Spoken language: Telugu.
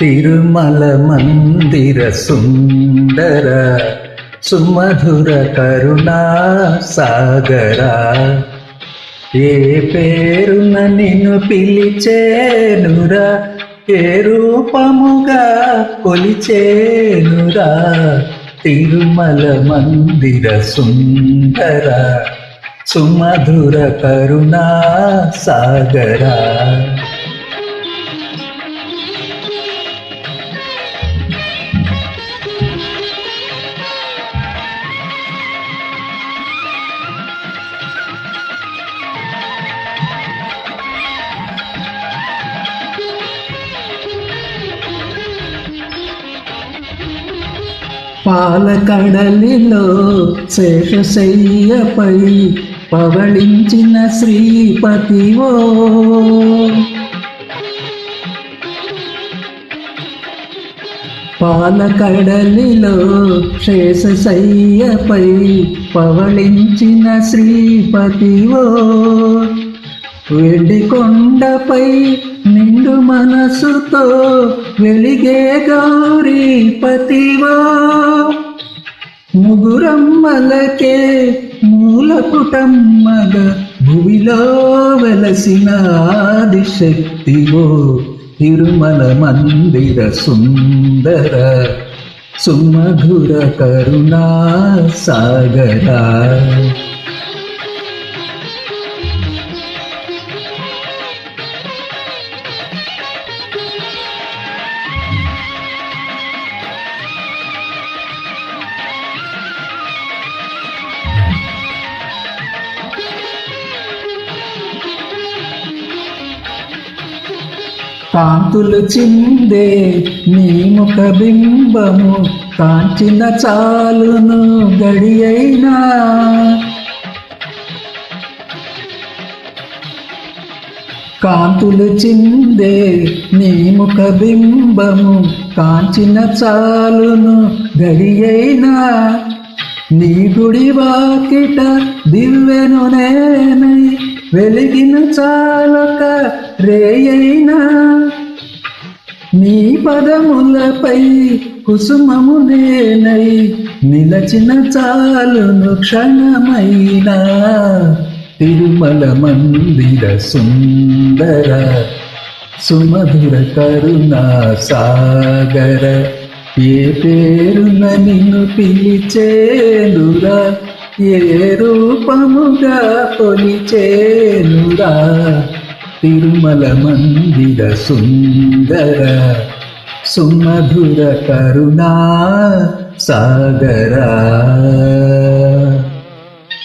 తిరుమల మందిర సుందర సుమధుర కరుణా సాగర. ఏ పేరున నిన్ను పిలిచేనురా, ఏ రూపముగా కొలిచేనురా. తిరుమల మందిర సుందర సుమధుర కరుణా సాగర. పాలకడలిలో శేషశయ్యపై పవళించిన శ్రీపతివో, పాలకడలిలో శేషశయ్యపై పవళించిన శ్రీపతివో. వెండి కొండపై నిండు మనసుతో వెలిగే గౌరీపతివో. ముగురమ్మలకే మూలపుటమ్మగా భువిలో వెలసిన ఆదిశక్తివో. తిరుమల మందిర సుందర సుమధుర కరుణా సాగర. కాంతులు చిందే నీ ముఖ బింబము కాంచిన చాలును గడియైనా. కాంతులు చిందే నీ ముఖ బింబము కాంచిన చాలును గడియైనా. నీ గుడి వాకిట దివ్వెను నేనై వెలిగిన చాలక రేయైనా. నీ పదములపై కుసుమము నేనై నిలచిన చాలును క్షణమైనా. తిరుమల మందిర సుందర సుమధుర కరుణా సాగర. ఏ పేరున నిన్ను పిలిచేనురా, ఏ రూపముగా కొలిచేనురా. తిరుమల మందిర సుందర సుమధుర కరుణా సాగర.